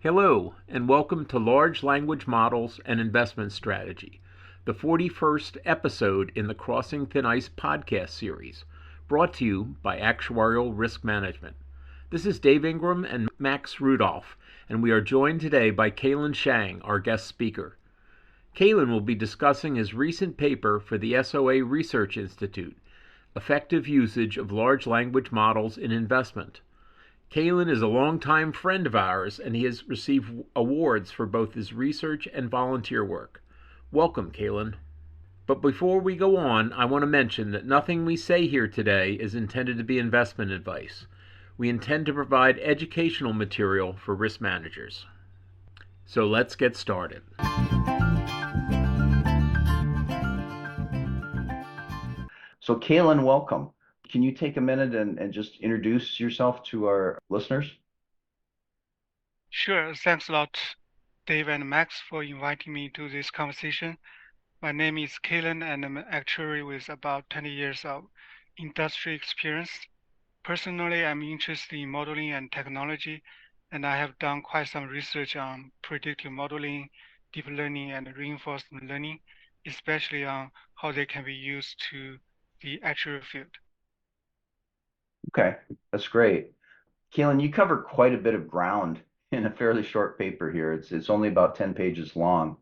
Hello, and welcome to Large Language Models and Investment Strategy, the 41st episode in the Crossing Thin Ice podcast series, brought to you by Actuarial Risk Management. This is Dave Ingram and Max Rudolph, and we are joined today by Kalen Shang, our guest speaker. Kalen will be discussing his recent paper for the SOA Research Institute, Effective Usage of Large Language Models in Investment. Kalen is a longtime friend of ours, and he has received awards for both his research and volunteer work. Welcome, Kalen. But before we go on, I want to mention that nothing we say here today is intended to be investment advice. We intend to provide educational material for risk managers. So let's get started. So Kalen, welcome. Can you take a minute and just introduce yourself to our listeners? Sure. Thanks a lot, Dave and Max, for inviting me to this conversation. My name is Kalen, and I'm an actuary with about 20 years of industry experience. Personally, I'm interested in modeling and technology, and I have done quite some research on predictive modeling, deep learning, and reinforcement learning, especially on how they can be used to the actuarial field. Okay, that's great. Kalen, you cover quite a bit of ground in a fairly short paper here. It's only about 10 pages long.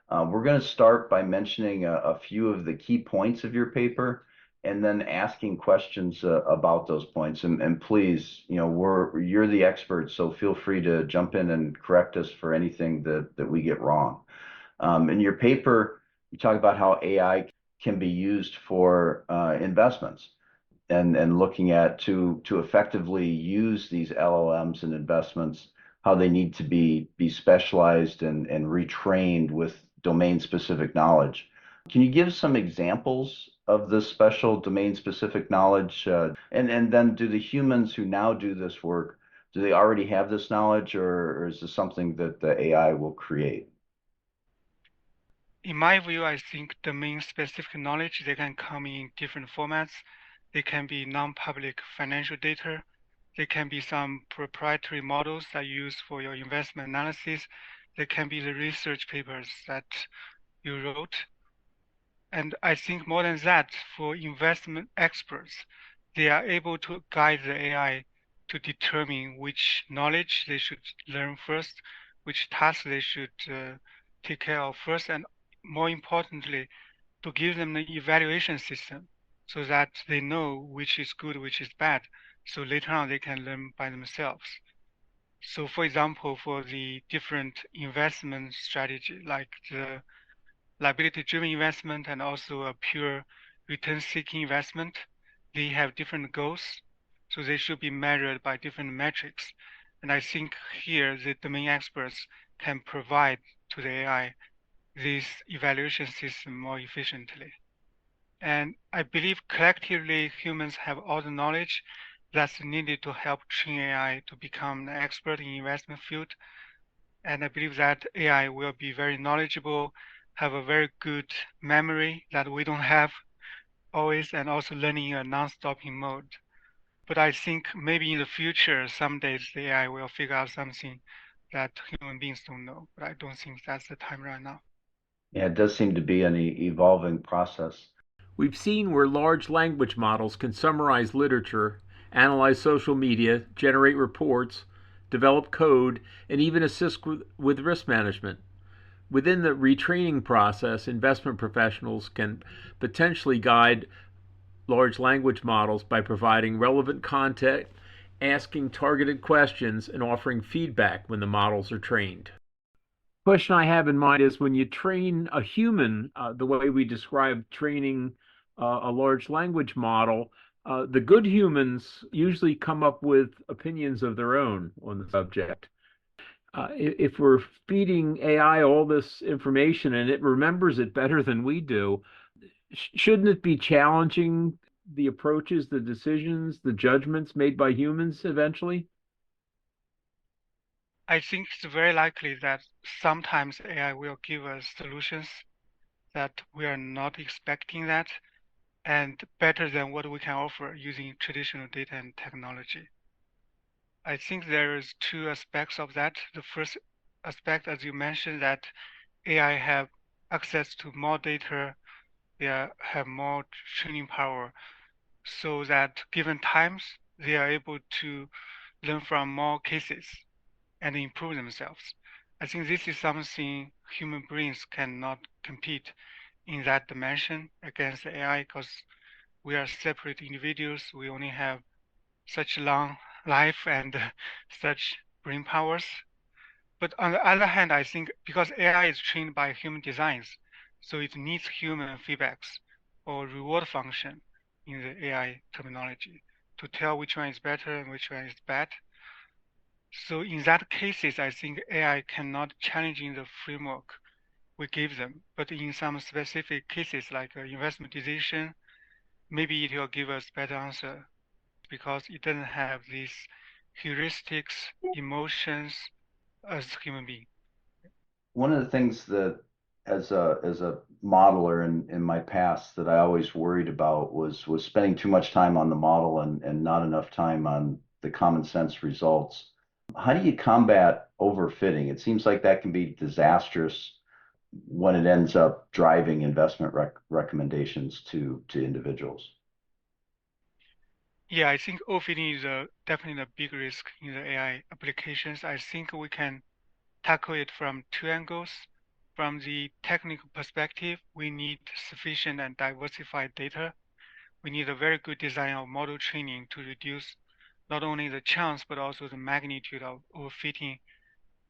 We're going to start by mentioning a few of the key points of your paper and then asking questions about those points. And please, you're the expert, so feel free to jump in and correct us for anything that we get wrong. In your paper, you talk about how AI can be used for investments and looking at to effectively use these LLMs in investments, how they need to be specialized and retrained with domain-specific knowledge. Can you give some examples of this special domain-specific knowledge? And then do the humans who now do this work, do they already have this knowledge, or is this something that the AI will create? In my view, I think domain-specific knowledge, they can come in different formats. They can be non-public financial data. They can be some proprietary models that you use for your investment analysis. They can be the research papers that you wrote. And I think more than that, for investment experts, they are able to guide the AI to determine which knowledge they should learn first, which tasks they should take care of first, and more importantly, to give them the evaluation system so that they know which is good, which is bad. So later on, they can learn by themselves. So for example, for the different investment strategy, like the liability-driven investment and also a pure return-seeking investment, they have different goals. So they should be measured by different metrics. And I think here the domain experts can provide to the AI this evaluation system more efficiently. And I believe collectively humans have all the knowledge that's needed to help train AI to become an expert in investment field. And I believe that AI will be very knowledgeable, have a very good memory that we don't have always, and also learning in a non-stopping mode. But I think maybe in the future, some days the AI will figure out something that human beings don't know. But I don't think that's the time right now. Yeah, it does seem to be an evolving process. We've seen where large language models can summarize literature, analyze social media, generate reports, develop code, and even assist with risk management. Within the retraining process, investment professionals can potentially guide large language models by providing relevant content, asking targeted questions, and offering feedback when the models are trained. Question I have in mind is when you train a human, the way we describe training a large language model, the good humans usually come up with opinions of their own on the subject. If we're feeding AI all this information and it remembers it better than we do, shouldn't it be challenging the approaches, the decisions, the judgments made by humans eventually? I think it's very likely that sometimes AI will give us solutions that we are not expecting that and better than what we can offer using traditional data and technology. I think there is two aspects of that. The first aspect, as you mentioned, that AI have access to more data, have more training power, so that given times, they are able to learn from more cases and improve themselves. I think this is something human brains cannot compete in that dimension against AI because we are separate individuals. We only have such long life and such brain powers. But on the other hand, I think because AI is trained by human designs, so it needs human feedbacks or reward function in the AI terminology to tell which one is better and which one is bad. So in that cases, I think AI cannot challenge in the framework we give them. But in some specific cases like investment decision, maybe it will give us better answer because it doesn't have these heuristics, emotions as human being. One of the things that as a modeler in my past that I always worried about was spending too much time on the model and not enough time on the common sense results. How do you combat overfitting? It seems like that can be disastrous when it ends up driving investment recommendations to individuals. Yeah, I think overfitting is definitely a big risk in the AI applications. I think we can tackle it from two angles. From the technical perspective, we need sufficient and diversified data. We need a very good design of model training to reduce not only the chance but also the magnitude of overfitting.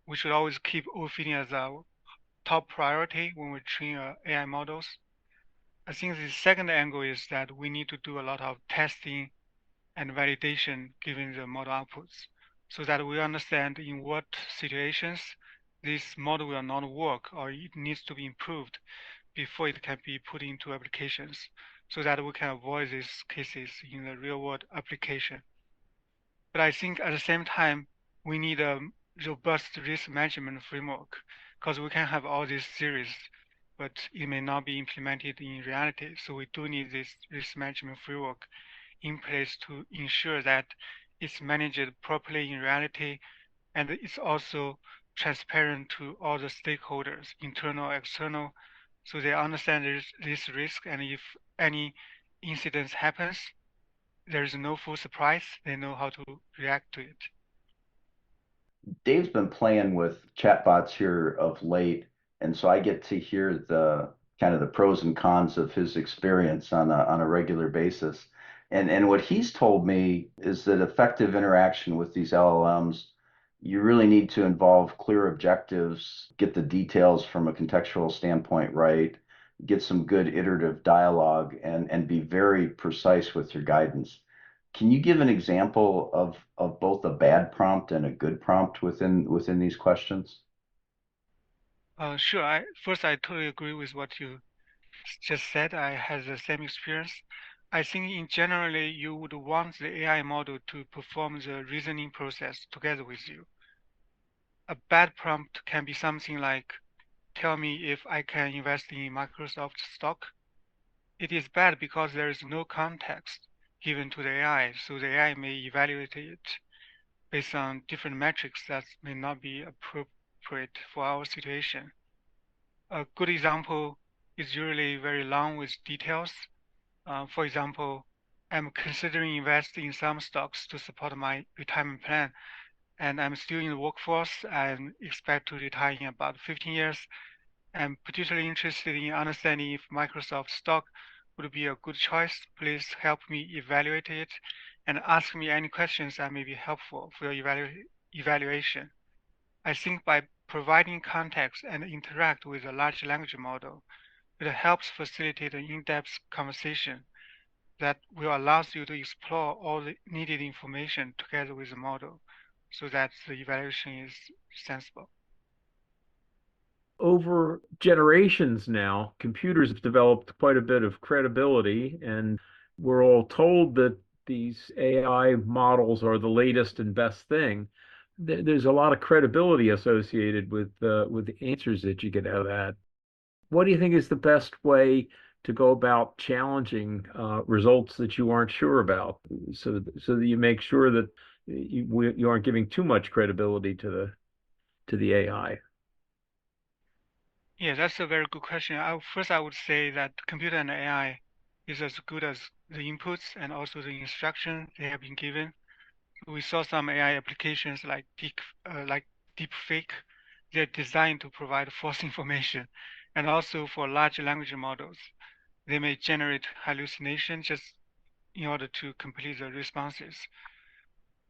We should always keep overfitting as our top priority when we train AI models. I think the second angle is that we need to do a lot of testing and validation given the model outputs so that we understand in what situations this model will not work or it needs to be improved before it can be put into applications so that we can avoid these cases in the real world application. But I think at the same time, we need a robust risk management framework because we can have all these theories, but it may not be implemented in reality. So we do need this risk management framework in place to ensure that it's managed properly in reality and it's also transparent to all the stakeholders, internal, external, so they understand this risk and if any incidents happens, there is no full surprise. They know how to react to it. Dave's been playing with chatbots here of late, and so I get to hear the kind of the pros and cons of his experience on a regular basis. And what he's told me is that effective interaction with these LLMs, you really need to involve clear objectives, get the details from a contextual standpoint right, get some good iterative dialogue, and be very precise with your guidance. Can you give an example of both a bad prompt and a good prompt within these questions? Sure. First, I totally agree with what you just said. I had the same experience. I think in generally, you would want the AI model to perform the reasoning process together with you. A bad prompt can be something like, tell me if I can invest in Microsoft stock. It is bad because there is no context given to the AI, so the AI may evaluate it based on different metrics that may not be appropriate for our situation. A good example is usually very long with details. For example, I'm considering investing in some stocks to support my retirement plan, and I'm still in the workforce and expect to retire in about 15 years. I'm particularly interested in understanding if Microsoft stock would be a good choice. Please help me evaluate it and ask me any questions that may be helpful for your evaluation. I think by providing context and interact with a large language model, it helps facilitate an in-depth conversation that will allow you to explore all the needed information together with the model so that the evaluation is sensible. Over generations now, computers have developed quite a bit of credibility, and we're all told that these AI models are the latest and best thing. There's a lot of credibility associated with the answers that you get out of that. What do you think is the best way to go about challenging results that you aren't sure about, so that you make sure that you aren't giving too much credibility to to the AI? Yeah, that's a very good question. First, I would say that computer and AI is as good as the inputs and also the instruction they have been given. We saw some AI applications like deepfake. They're designed to provide false information, and also for large language models, they may generate hallucination just in order to complete the responses.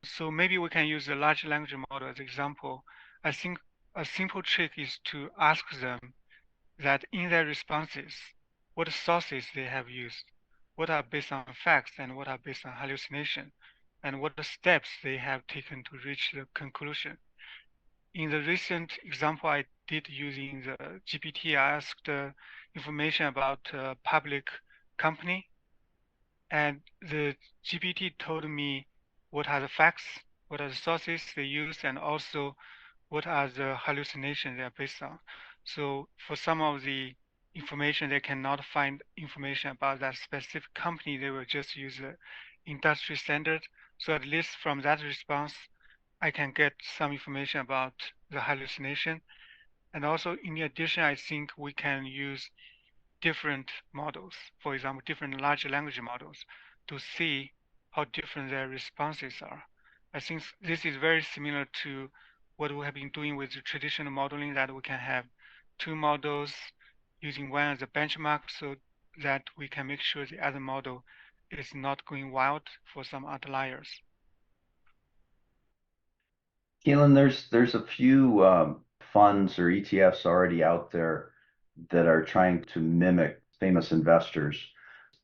So maybe we can use the large language model as example. I think a simple trick is to ask them that in their responses, what sources they have used, what are based on facts and what are based on hallucination, and what the steps they have taken to reach the conclusion. In the recent example I did using the GPT, I asked information about a public company, and the GPT told me what are the facts, what are the sources they use, and also what are the hallucinations they are based on. So for some of the information, they cannot find information about that specific company. They will just use the industry standard. So at least from that response, I can get some information about the hallucination. And also, in addition, I think we can use different models, for example, different large language models, to see how different their responses are. I think this is very similar to what we have been doing with the traditional modeling, that we can have two models using one as a benchmark so that we can make sure the other model is not going wild for some outliers. Keelan, there's a few funds or ETFs already out there that are trying to mimic famous investors.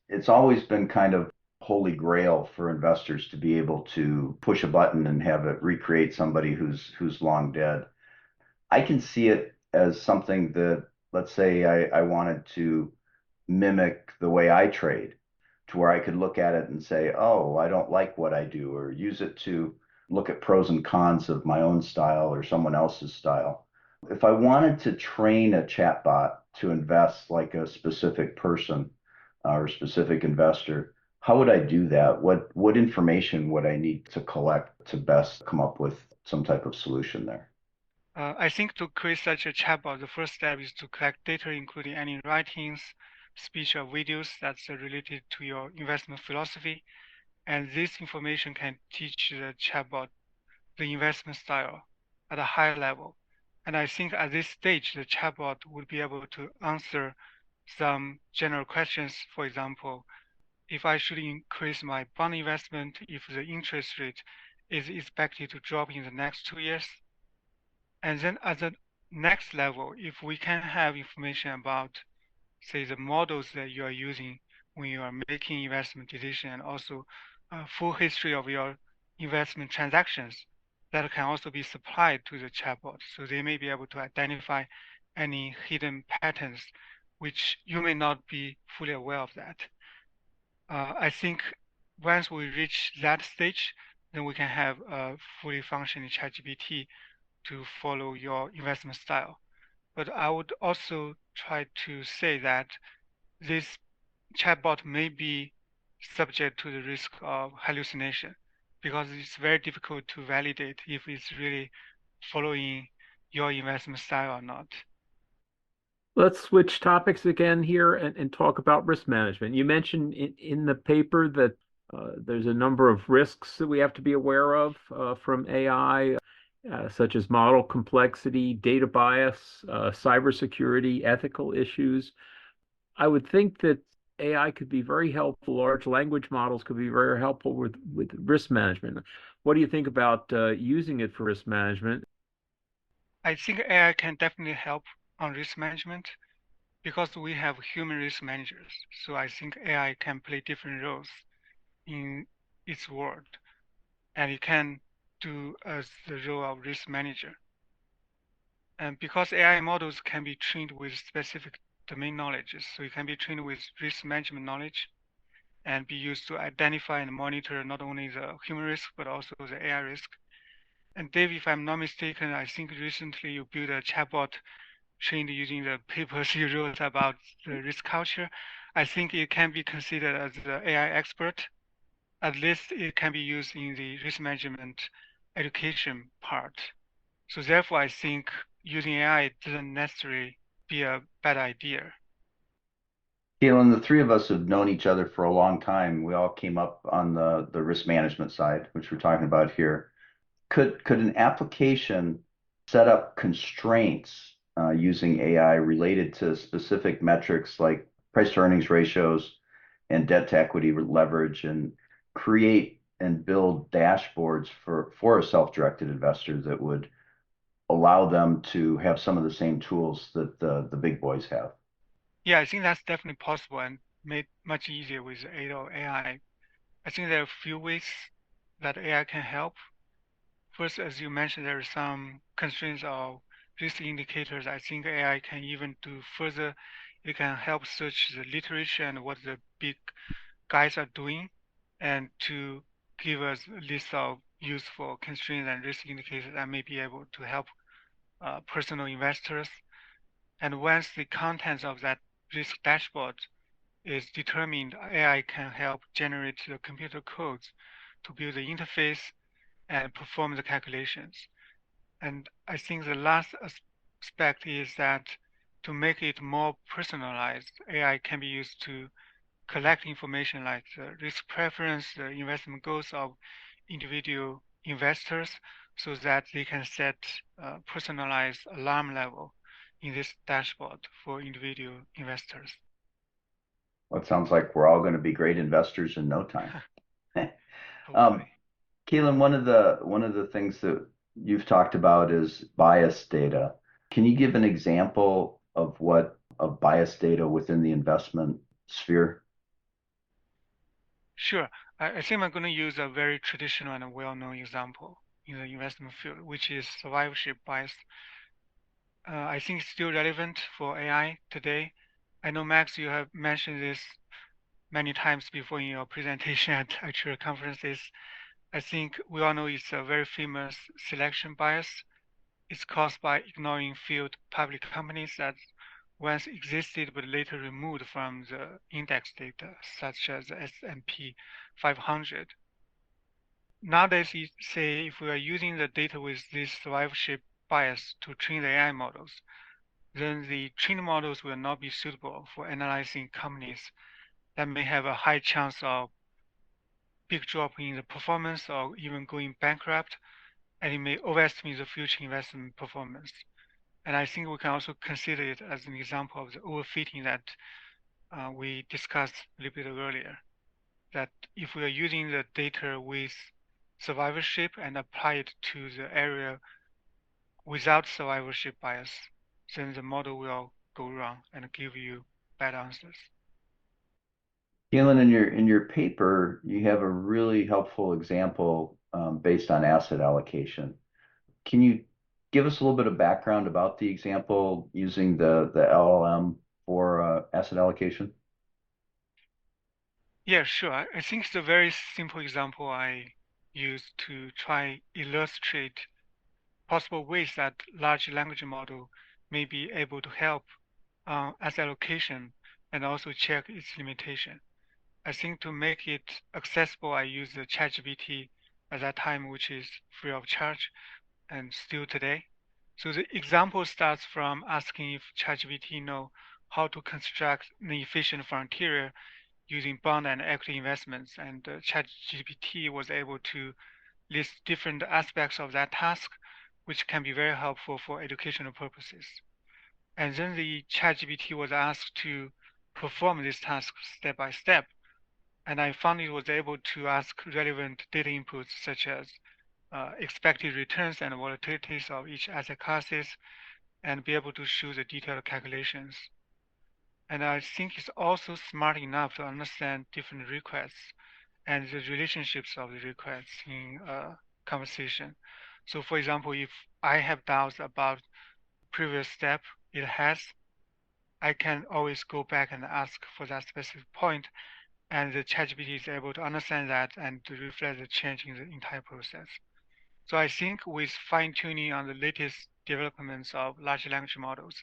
It's always been kind of holy grail for investors to be able to push a button and have it recreate somebody who's long dead. I can see it as something that, let's say I wanted to mimic the way I trade, to where I could look at it and say, oh, I don't like what I do, or use it to look at pros and cons of my own style or someone else's style. If I wanted to train a chatbot to invest like a specific person or a specific investor, how would I do that? What information would I need to collect to best come up with some type of solution there? I think to create such a chatbot, the first step is to collect data, including any writings, speech, or videos that's related to your investment philosophy. And this information can teach the chatbot the investment style at a higher level. And I think at this stage, the chatbot would be able to answer some general questions. For example, if I should increase my bond investment, if the interest rate is expected to drop in the next 2 years. And then at the next level, if we can have information about, say, the models that you are using when you are making investment decision, and also a full history of your investment transactions, that can also be supplied to the chatbot. So they may be able to identify any hidden patterns, which you may not be fully aware of that. I think once we reach that stage, then we can have a fully functioning ChatGPT to follow your investment style. But I would also try to say that this chatbot may be subject to the risk of hallucination, because it's very difficult to validate if it's really following your investment style or not. Let's switch topics again here and talk about risk management. You mentioned in the paper that there's a number of risks that we have to be aware of from AI, such as model complexity, data bias, cybersecurity, ethical issues. I would think that AI could be very helpful. Large language models could be very helpful with risk management. What do you think about using it for risk management? I think AI can definitely help on risk management because we have human risk managers. So I think AI can play different roles in its world, and it can do as the role of risk manager. And because AI models can be trained with specific domain knowledge, so it can be trained with risk management knowledge and be used to identify and monitor not only the human risk, but also the AI risk. And Dave, if I'm not mistaken, I think recently you built a chatbot trained using the papers you wrote about the risk culture. I think it can be considered as the AI expert. At least it can be used in the risk management education part. So therefore, I think using AI doesn't necessarily be a bad idea. Keelan, the three of us have known each other for a long time. We all came up on the risk management side, which we're talking about here. Could an application set up constraints using AI related to specific metrics like price to earnings ratios and debt to equity leverage and create and build dashboards for a self-directed investor that would allow them to have some of the same tools that the big boys have? Yeah, I think that's definitely possible and made much easier with the aid of AI. I think there are a few ways that AI can help. First, as you mentioned, there are some constraints of risk indicators. I think AI can even do further. It can help search the literature and what the big guys are doing, and to give us a list of useful constraints and risk indicators that may be able to help personal investors. And once the contents of that risk dashboard is determined, AI can help generate the computer codes to build the interface and perform the calculations. And I think the last aspect is that to make it more personalized, AI can be used to collect information like the risk preference, the investment goals of individual investors, so that they can set personalized alarm level in this dashboard for individual investors. Well, it sounds like we're all going to be great investors in no time. Hopefully. Keelan, one of the things that you've talked about is bias data. Can you give an example of what of bias data within the investment sphere? Sure. I think I'm going to use a very traditional and well-known example in the investment field, which is survivorship bias. I think it's still relevant for AI today. I know, Max, you have mentioned this many times before in your presentation at actual conferences. I think we all know it's a very famous selection bias. It's caused by ignoring field public companies that once existed but later removed from the index data, such as the S&P 500. Nowadays, say if we are using the data with this survivorship bias to train the AI models, then the trained models will not be suitable for analyzing companies that may have a high chance of big drop in the performance or even going bankrupt, and it may overestimate the future investment performance. And I think we can also consider it as an example of the overfitting that we discussed a little bit earlier. That if we are using the data with survivorship and apply it to the area without survivorship bias, then the model will go wrong and give you bad answers. Keelan, in your paper, you have a really helpful example based on asset allocation. Can you give us a little bit of background about the example using the LLM for asset allocation? Yeah, sure. I think it's a very simple example I use to try illustrate possible ways that large language model may be able to help asset allocation and also check its limitation. I think to make it accessible, I use the ChatGPT at that time, which is free of charge and still today. So the example starts from asking if ChatGPT know how to construct an efficient frontier using bond and equity investments, and ChatGPT was able to list different aspects of that task, which can be very helpful for educational purposes. And then the ChatGPT was asked to perform this task step by step, and I found it was able to ask relevant data inputs such as expected returns and volatilities of each asset classes, and be able to show the detailed calculations. And I think it's also smart enough to understand different requests and the relationships of the requests in a conversation. So for example, if I have doubts about previous step it has, I can always go back and ask for that specific point, and the ChatGPT is able to understand that and to reflect the change in the entire process. So I think with fine-tuning on the latest developments of large language models,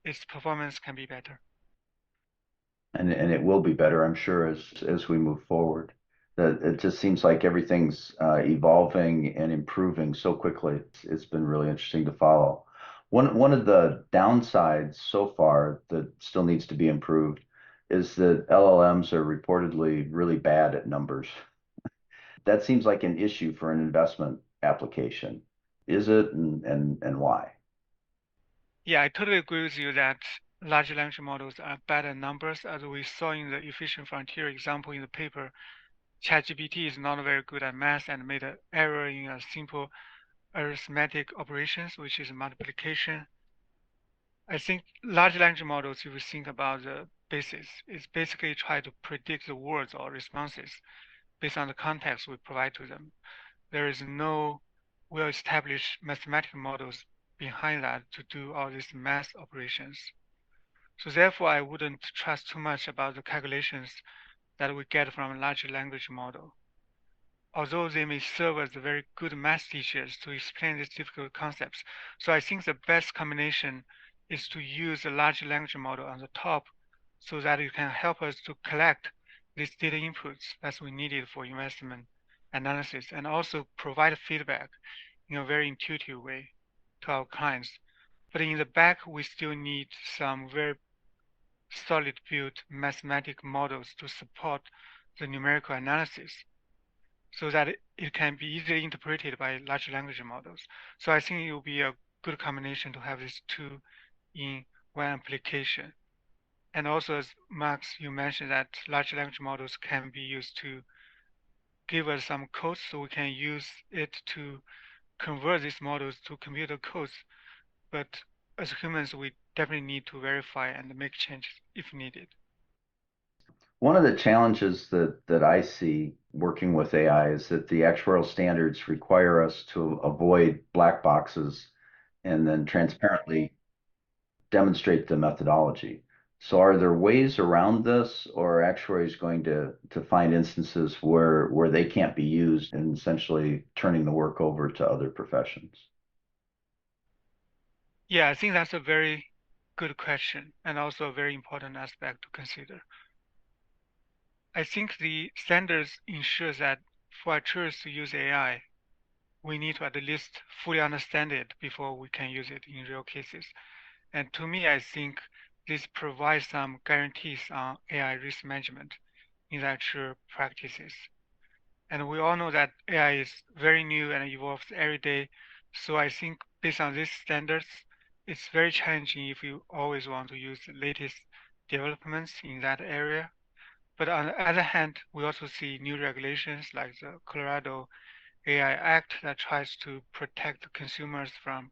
its performance can be better. And it will be better, I'm sure, as we move forward. That it just seems like everything's evolving and improving so quickly. It's been really interesting to follow. One of the downsides so far that still needs to be improved is that LLMs are reportedly really bad at numbers. That seems like an issue for an investment application. Is it, and why? Yeah, I totally agree with you that large language models are bad at numbers. As we saw in the efficient frontier example in the paper, ChatGPT is not very good at math and made an error in a simple arithmetic operations, which is multiplication. I think large language models, if you think about the basis, is basically try to predict the words or responses based on the context we provide to them. There is no well-established mathematical models behind that to do all these math operations. So therefore, I wouldn't trust too much about the calculations that we get from a large language model. Although they may serve as very good math teachers to explain these difficult concepts. So I think the best combination is to use a large language model on the top so that it can help us to collect these data inputs that we needed for investment analysis and also provide feedback in a very intuitive way to our clients. But in the back, we still need some very solid built mathematical models to support the numerical analysis so that it can be easily interpreted by large language models. So I think it will be a good combination to have these two in one application. And also, as Max, you mentioned that large language models can be used to give us some codes, so we can use it to convert these models to computer codes. But as humans, we definitely need to verify and make changes if needed. One of the challenges that I see working with AI is that the actuarial standards require us to avoid black boxes and then transparently demonstrate the methodology. So are there ways around this, or are actuaries going to find instances where they can't be used and essentially turning the work over to other professions? Yeah, I think that's a very good question and also a very important aspect to consider. I think the standards ensure that for actuaries to use AI, we need to at least fully understand it before we can use it in real cases. And to me, I think this provides some guarantees on AI risk management in the actual practices. And we all know that AI is very new and evolves every day. So I think based on these standards, it's very challenging if you always want to use the latest developments in that area. But on the other hand, we also see new regulations like the Colorado AI Act that tries to protect consumers from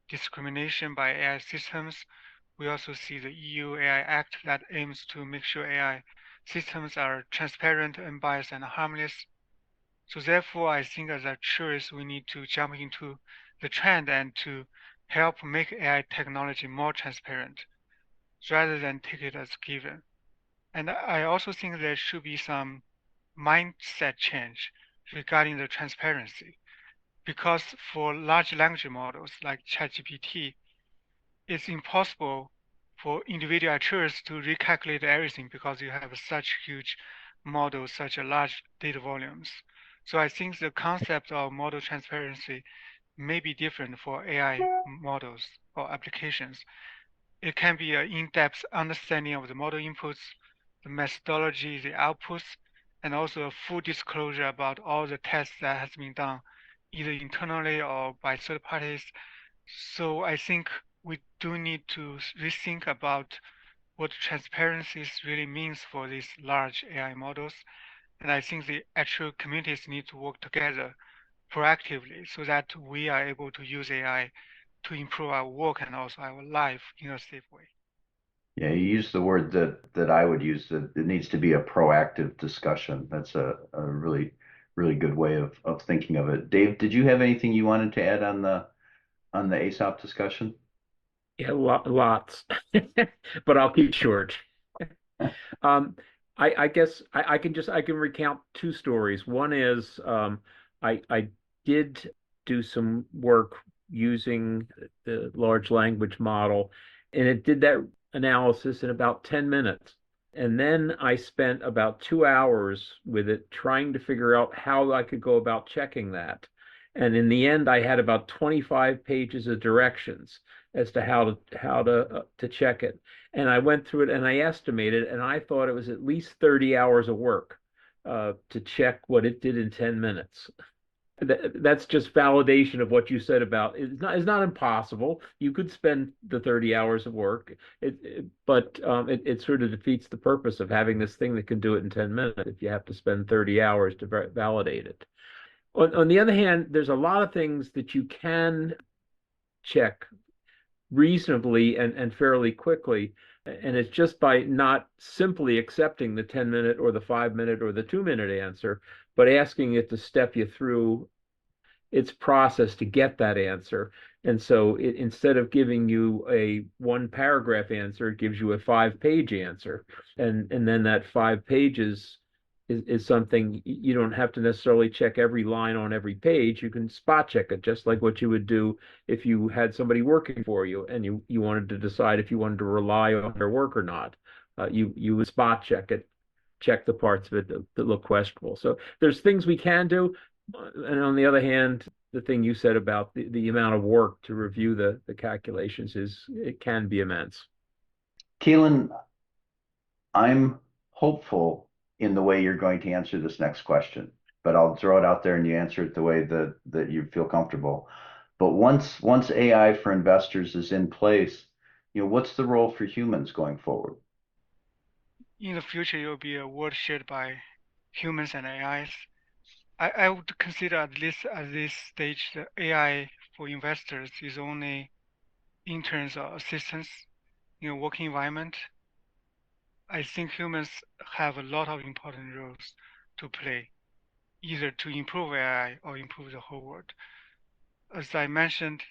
discrimination by AI systems. We also see the EU AI Act that aims to make sure AI systems are transparent, unbiased, and harmless. So therefore, I think as actuaries, we need to jump into the trend and to help make AI technology more transparent rather than take it as given. And I also think there should be some mindset change regarding the transparency because for large language models like ChatGPT, it's impossible for individual actuaries to recalculate everything because you have such huge models, such a large data volumes. So I think the concept of model transparency may be different for AI models or applications. It can be an in-depth understanding of the model inputs, the methodology, the outputs, and also a full disclosure about all the tests that has been done either internally or by third parties. So I think we do need to rethink about what transparency really means for these large AI models. And I think the actual communities need to work together proactively so that we are able to use AI to improve our work and also our life in a safe way. Yeah, you use the word that I would use, that it needs to be a proactive discussion. That's a really good way of thinking of it. Dave, did you have anything you wanted to add on the ASOP discussion? Yeah, lots, but I'll keep short. Um, I guess I can recount two stories. One is I did do some work using the large language model, and it did that analysis in about 10 minutes. And then I spent about 2 hours with it trying to figure out how I could go about checking that. And in the end, I had about 25 pages of directions as to how to check it. And I went through it and I estimated, and I thought it was at least 30 hours of work to check what it did in 10 minutes. That's just validation of what you said about it's not impossible. You could spend the 30 hours of work, but it sort of defeats the purpose of having this thing that can do it in 10 minutes if you have to spend 30 hours to validate it. On the other hand, there's a lot of things that you can check reasonably and fairly quickly. And it's just by not simply accepting the 10-minute or the 5-minute or the 2-minute answer, but asking it to step you through its process to get that answer. And so instead of giving you a 1-paragraph answer, it gives you a 5-page answer. And then that 5 pages is something you don't have to necessarily check every line on every page. You can spot check it, just like what you would do if you had somebody working for you and you wanted to decide if you wanted to rely on their work or not. You would spot check it, check the parts of it that look questionable. So there's things we can do. And on the other hand, the thing you said about the amount of work to review the calculations it can be immense. Keelan, I'm hopeful in the way you're going to answer this next question, but I'll throw it out there and you answer it the way that you feel comfortable. But once AI for investors is in place, what's the role for humans going forward? In the future, it will be a world shared by humans and AIs. I would consider at least at this stage the AI for investors is only in terms of assistance in a working environment. I think humans have a lot of important roles to play, either to improve AI or improve the whole world. As I mentioned,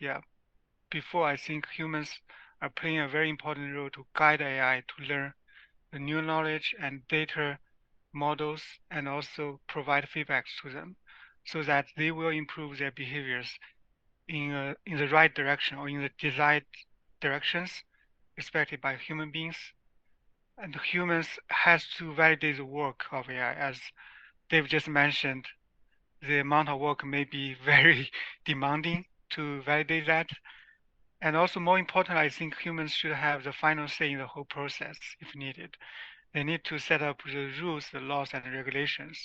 before, I think humans are playing a very important role to guide AI to learn the new knowledge and data models and also provide feedback to them so that they will improve their behaviors in the right direction or in the desired directions expected by human beings. And humans has to validate the work of AI. As Dave just mentioned, the amount of work may be very demanding to validate that. And also more important, I think humans should have the final say in the whole process if needed. They need to set up the rules, the laws, and the regulations.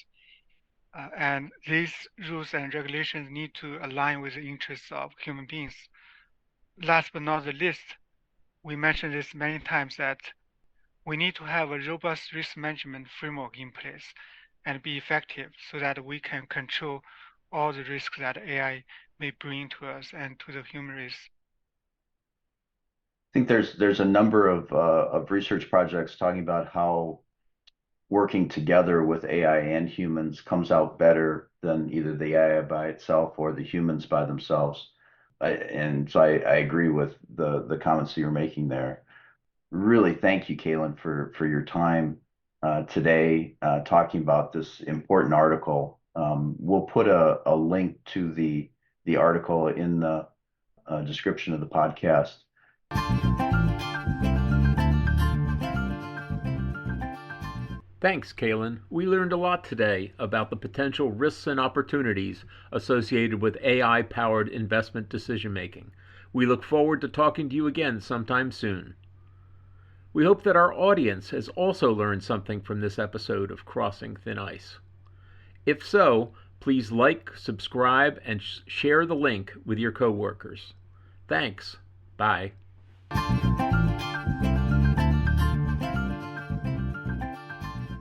And these rules and regulations need to align with the interests of human beings. Last but not the least, we mentioned this many times that we need to have a robust risk management framework in place and be effective so that we can control all the risks that AI may bring to us and to the human race. I think there's a number of research projects talking about how working together with AI and humans comes out better than either the AI by itself or the humans by themselves. And so I agree with the comments that you're making there. Really, thank you, Keelan, for your time today talking about this important article. We'll put a link to the article in the description of the podcast. Thanks, Keelan. We learned a lot today about the potential risks and opportunities associated with AI-powered investment decision-making. We look forward to talking to you again sometime soon. We hope that our audience has also learned something from this episode of Crossing Thin Ice. If so, please like, subscribe, and share the link with your coworkers. Thanks. Bye.